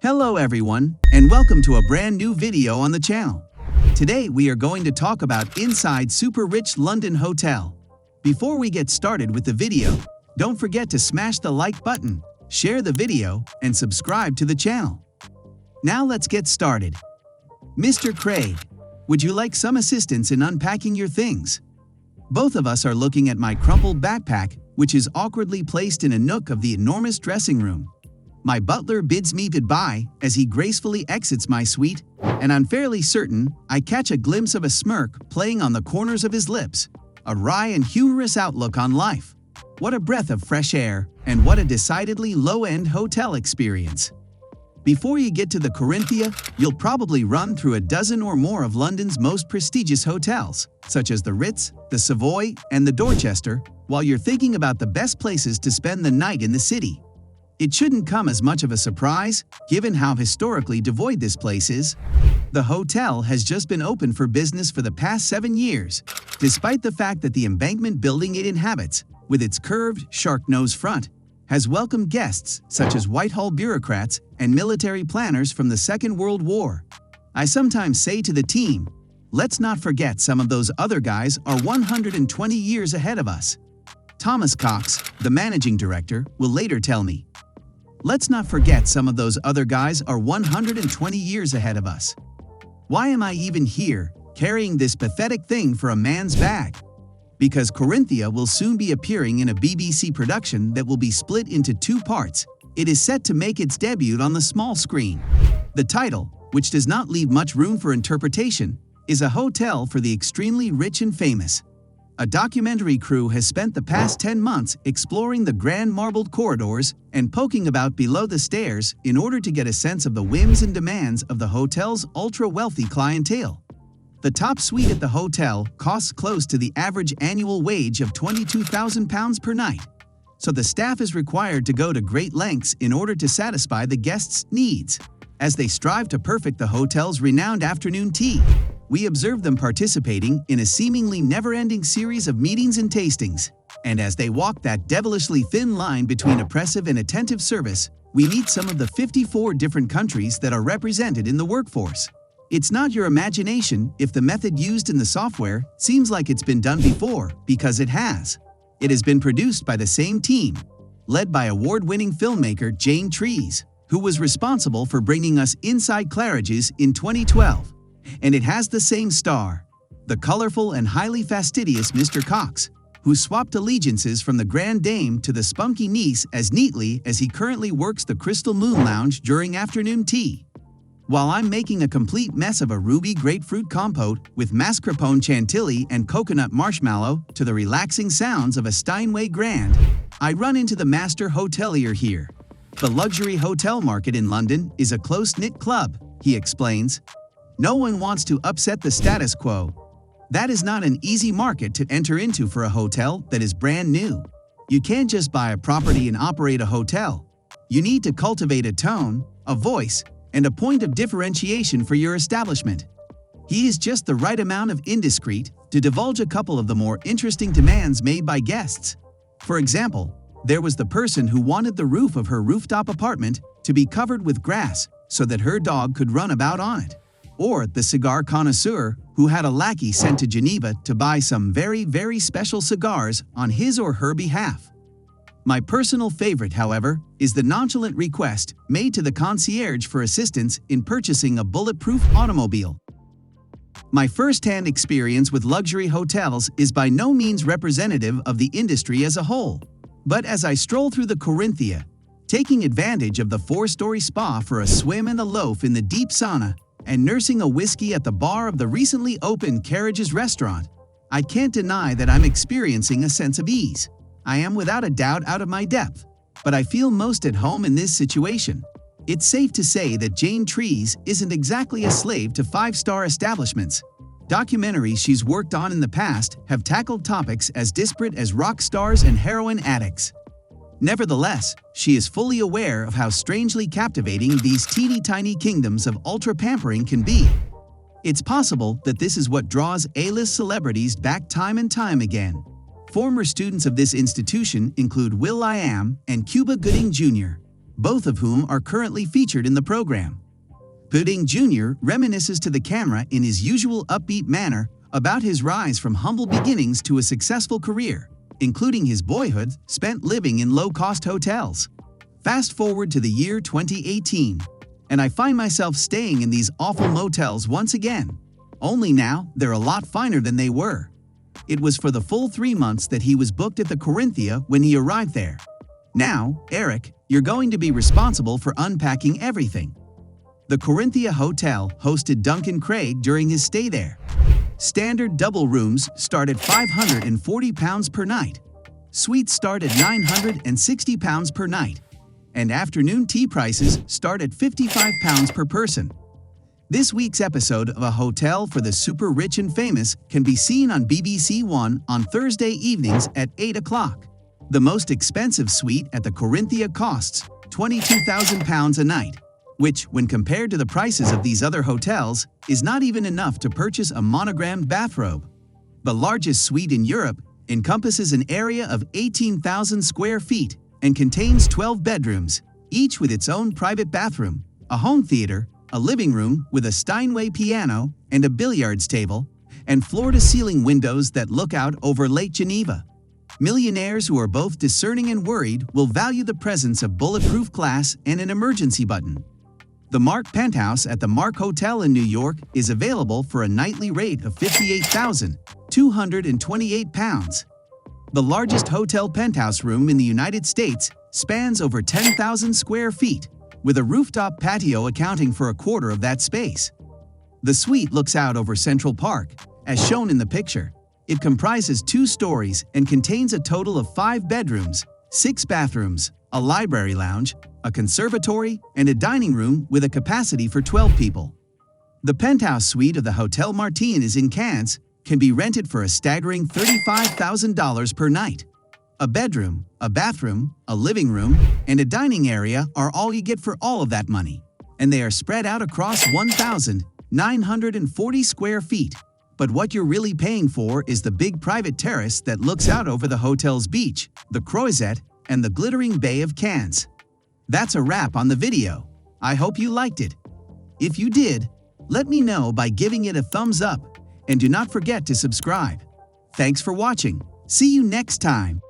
Hello everyone, and welcome to a brand new video on the channel. Today we are going to talk about inside super rich London hotel. Before we get started with the video, don't forget to smash the like button, share the video, and subscribe to the channel. Now let's get started. Mr. Craig, would you like some assistance in unpacking your things? Both of us are looking at my crumpled backpack, which is awkwardly placed in a nook of the enormous dressing room. My butler bids me goodbye as he gracefully exits my suite, and I'm fairly certain I catch a glimpse of a smirk playing on the corners of his lips, a wry and humorous outlook on life. What a breath of fresh air, and what a decidedly low-end hotel experience. Before you get to the Corinthia, you'll probably run through a dozen or more of London's most prestigious hotels, such as the Ritz, the Savoy, and the Dorchester, while you're thinking about the best places to spend the night in the city. It shouldn't come as much of a surprise, given how historically devoid this place is. The hotel has just been open for business for the past 7 years, despite the fact that the embankment building it inhabits, with its curved, shark-nosed front, has welcomed guests such as Whitehall bureaucrats and military planners from the Second World War. I sometimes say to the team, let's not forget some of those other guys are 120 years ahead of us. Thomas Cox, the managing director, will later tell me. Let's not forget some of those other guys are 120 years ahead of us. Why am I even here, carrying this pathetic thing for a man's bag? Because Corinthia will soon be appearing in a BBC production that will be split into 2 parts. It is set to make its debut on the small screen. The title, which does not leave much room for interpretation, is A Hotel for the Extremely Rich and Famous. A documentary crew has spent the past 10 months exploring the grand marbled corridors and poking about below the stairs in order to get a sense of the whims and demands of the hotel's ultra-wealthy clientele. The top suite at the hotel costs close to the average annual wage of £22,000 per night, so the staff is required to go to great lengths in order to satisfy the guests' needs. As they strive to perfect the hotel's renowned afternoon tea, we observe them participating in a seemingly never-ending series of meetings and tastings. And as they walk that devilishly thin line between oppressive and attentive service, we meet some of the 54 different countries that are represented in the workforce. It's not your imagination if the method used in the software seems like it's been done before, because it has. It has been produced by the same team, led by award-winning filmmaker Jane Treays, who was responsible for bringing us inside Kerridge's in 2012. And it has the same star, the colorful and highly fastidious Mr. Cox, who swapped allegiances from the Grand Dame to the spunky niece as neatly as he currently works the Crystal Moon Lounge during afternoon tea. While I'm making a complete mess of a ruby grapefruit compote with mascarpone chantilly and coconut marshmallow to the relaxing sounds of a Steinway Grand, I run into the master hotelier here. The luxury hotel market in London is a close-knit club, he explains. No one wants to upset the status quo. That is not an easy market to enter into for a hotel that is brand new. You can't just buy a property and operate a hotel. You need to cultivate a tone, a voice, and a point of differentiation for your establishment. He is just the right amount of indiscreet to divulge a couple of the more interesting demands made by guests. For example, there was the person who wanted the roof of her rooftop apartment to be covered with grass so that her dog could run about on it. Or the cigar connoisseur who had a lackey sent to Geneva to buy some very, very special cigars on his or her behalf. My personal favorite, however, is the nonchalant request made to the concierge for assistance in purchasing a bulletproof automobile. My first-hand experience with luxury hotels is by no means representative of the industry as a whole. But as I stroll through the Corinthia, taking advantage of the 4-story spa for a swim and a loaf in the deep sauna, and nursing a whiskey at the bar of the recently opened Kerridge's restaurant, I can't deny that I'm experiencing a sense of ease. I am without a doubt out of my depth, but I feel most at home in this situation. It's safe to say that Jane Treays isn't exactly a slave to 5-star establishments. Documentaries she's worked on in the past have tackled topics as disparate as rock stars and heroin addicts. Nevertheless, she is fully aware of how strangely captivating these teeny-tiny kingdoms of ultra-pampering can be. It's possible that this is what draws A-list celebrities back time and time again. Former students of this institution include will.i.am and Cuba Gooding Jr. both of whom are currently featured in the program. Pudding Jr. reminisces to the camera in his usual upbeat manner about his rise from humble beginnings to a successful career, including his boyhood spent living in low-cost hotels. Fast forward to the year 2018, and I find myself staying in these awful motels once again. Only now, they're a lot finer than they were. It was for the full 3 months that he was booked at the Corinthia when he arrived there. Now, Eric, you're going to be responsible for unpacking everything. The Corinthia Hotel hosted Duncan Craig during his stay there. Standard double rooms start at £540 per night. Suites start at £960 per night. And afternoon tea prices start at £55 per person. This week's episode of A Hotel for the Super Rich and Famous can be seen on BBC One on Thursday evenings at 8 o'clock. The most expensive suite at the Corinthia costs £22,000 a night, which, when compared to the prices of these other hotels, is not even enough to purchase a monogrammed bathrobe. The largest suite in Europe encompasses an area of 18,000 square feet and contains 12 bedrooms, each with its own private bathroom, a home theater, a living room with a Steinway piano and a billiards table, and floor-to-ceiling windows that look out over Lake Geneva. Millionaires who are both discerning and worried will value the presence of bulletproof glass and an emergency button. The Mark Penthouse at the Mark Hotel in New York is available for a nightly rate of £58,228. The largest hotel penthouse room in the United States spans over 10,000 square feet, with a rooftop patio accounting for a quarter of that space. The suite looks out over Central Park, as shown in the picture. It comprises 2 stories and contains a total of 5 bedrooms, 6 bathrooms, a library lounge, a conservatory, and a dining room with a capacity for 12 people. The penthouse suite of the Hotel Martinez in Cannes can be rented for a staggering $35,000 per night. A bedroom, a bathroom, a living room, and a dining area are all you get for all of that money, and they are spread out across 1,940 square feet. But what you're really paying for is the big private terrace that looks out over the hotel's beach, the Croisette, and the glittering Bay of Cannes. That's a wrap on the video. I hope you liked it. If you did, let me know by giving it a thumbs up, and do not forget to subscribe. Thanks for watching. See you next time.